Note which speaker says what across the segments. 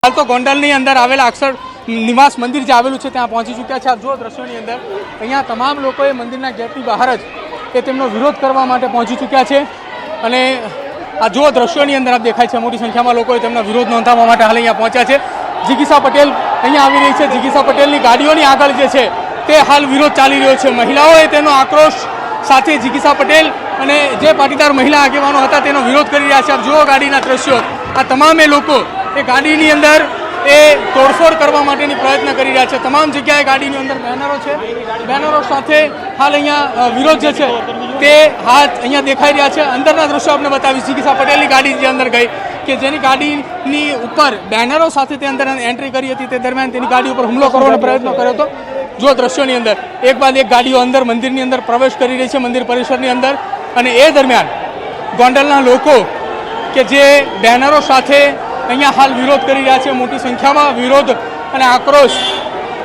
Speaker 1: હાલ તો ગોંડલની અંદર આવેલા અક્ષર નિવાસ મંદિર જે આવેલું છે ત્યાં પહોંચી ચૂક્યા છે। આપ જુઓ દ્રશ્યોની અંદર અહીંયા તમામ લોકોએ મંદિરના ગેટની બહાર જ એ તેમનો વિરોધ કરવા માટે પહોંચી ચૂક્યા છે અને આ જુઓ દ્રશ્યોની અંદર આપ દેખાય છે મોટી સંખ્યામાં લોકોએ તેમનો વિરોધ નોંધાવવા માટે હાલ અહીંયા પહોંચ્યા છે। જિગીસા પટેલ અહીંયા આવી રહી છે। જિગીસા પટેલની ગાડીઓની આગળ જે છે તે હાલ વિરોધ ચાલી રહ્યો છે। મહિલાઓએ તેનો આક્રોશ સાથે જિગીસા પટેલ અને જે પાટીદાર મહિલા આગેવાનો હતા તેનો વિરોધ કરી રહ્યા છે। આપ જુઓ ગાડીના દ્રશ્યો, આ તમામે લોકો એ ગાડીની અંદર એ તોડફોડ કરવા માટેની પ્રયત્ન કરી રહ્યા છે। તમામ જગ્યાએ ગાડીની અંદર બેનરો છે, બેનરો સાથે હાલ અહીંયા વિરોધ જે છે તે હાથ અહીંયા દેખાઈ રહ્યા છે। અંદરના દ્રશ્યો આપણે બતાવીશ। જિગીસા પટેલની ગાડી જે અંદર ગઈ કે જેની ગાડીની ઉપર બેનરો સાથે તે અંદર એન્ટ્રી કરી હતી, તે દરમિયાન તેની ગાડી ઉપર હુમલો કરવાનો પ્રયત્ન કર્યો હતો। જો દ્રશ્યોની અંદર એક બાદ એક ગાડીઓ અંદર મંદિરની અંદર પ્રવેશ કરી રહી છે, મંદિર પરિસરની અંદર, અને એ દરમિયાન ગોંડલના લોકો કે જે બેનરો સાથે અહીંયા હાલ વિરોધ કરી રહ્યા છે, મોટી સંખ્યામાં વિરોધ અને આક્રોશ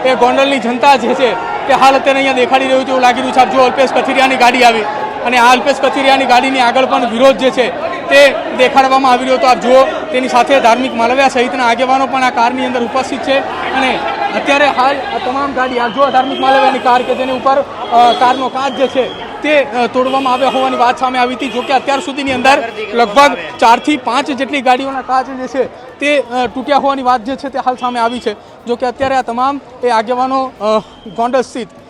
Speaker 1: એ ગોંડલની જનતા જે છે તે હાલ અત્યારે અહીંયા દેખાડી રહ્યું છે એવું લાગી રહ્યું છે। આપ જો અલ્પેશ કથિરિયાની ગાડી આવી અને આ અલ્પેશ કથિરિયાની ગાડીની આગળ પણ વિરોધ જે છે તે દેખાડવામાં આવી રહ્યો હતો। આપ જુઓ તેની સાથે ધાર્મિક માલવ્યા સહિતના આગેવાનો પણ આ કારની અંદર ઉપસ્થિત છે અને અત્યારે હાલ આ તમામ ગાડી આ જુઓ ધાર્મિક માલવ્યાની કાર કે જેની ઉપર કારનો કાચ જે છે તે તોડવામાં આવ્યા હોવાની વાત સામે આવી હતી। જોકે અત્યાર સુધીની અંદર લગભગ 4 થી 5 જેટલી ગાડીઓના કાચ જે છે તે તૂટ્યા હોવાની વાત જે છે તે હાલ સામે આવી છે। જોકે અત્યારે આ તમામ એ આગેવાનો ગોંડલ સ્થિત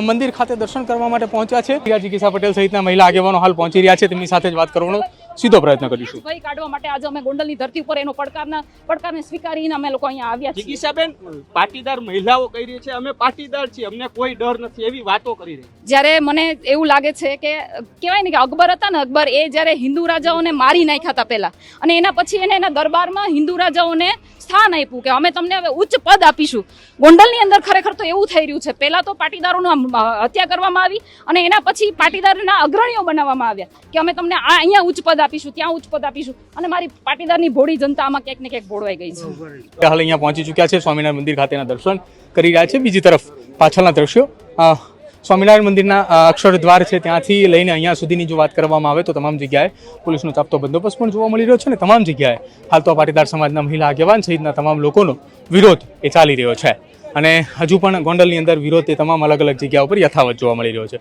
Speaker 1: મંદિર ખાતે દર્શન કરવા માટે પહોંચ્યા છે। જિગીસા પટેલ સહિતના મહિલા આગેવાનો હાલ પહોંચી રહ્યા છે, તેમની સાથે જ વાત કરવાનો સીધો પ્રયત્ન કરીશું।
Speaker 2: કઈ કાઢવા માટે આજે અમે ગોંડલની ધરતી ઉપર એનો પડકારને સ્વીકારીને અમે લોકો અહીંયા આવ્યા છીએ।
Speaker 3: જિગીસાબેન, પાટીદાર મહિલાઓ કહી રહી છે અમે પાટીદાર છીએ, અમને કોઈ ડર નથી, એવી વાતો કરી રહી।
Speaker 2: જ્યારે મને એવું લાગે છે કે કહેવાય ને કે અકબર હતા ને, અકબર એ જ્યારે હિન્દુ રાજાઓને મારી નાખ્યા હતા પહેલા, અને એના પછી એને એના દરબારમાં હિન્દુ રાજાઓને સ્થાન આપ્યું કે અમે તમને હવે ઉચ્ચ પદ આપીશું। ગોંડલની અંદર ખરેખર તો એવું થઈ રહ્યું છે, પહેલા તો પાટીદારોની હત્યા કરવામાં આવી અને એના પછી પાટીદારના અગ્રણીઓ બનાવવામાં આવ્યા કે અમે તમને અહીંયા ઉચ્ચ પદ આપીશું, ત્યાં ઉચ્ચ પદ આપીશું, અને મારી પાટીદારની ભોળી જનતા આમાં ક્યાંક ને ક્યાંક ભોળવાઈ ગઈ છે।
Speaker 1: હાલ અહીંયા પહોંચી ચૂક્યા છે, સ્વામિનારાયણ મંદિર ખાતેના દર્શન કરી રહ્યા છે। બીજી તરફ પાછળના દ્રશ્યો સ્વામિનારાયણ મંદિરના અક્ષરદ્વાર છે ત્યાંથી લઈને અહીંયા સુધીની જો વાત કરવામાં આવે તો તમામ જગ્યાએ પોલીસનો ચાપતો બંદોબસ્ત પણ જોવા મળી રહ્યો છે અને તમામ જગ્યાએ હાલ તો પાટીદાર સમાજના મહિલા આગેવાન સહિતના તમામ લોકોનો વિરોધ એ ચાલી રહ્યો છે અને હજુ પણ ગોંડલની અંદર વિરોધ એ તમામ અલગ અલગ જગ્યાઓ પર યથાવત જોવા મળી રહ્યો છે।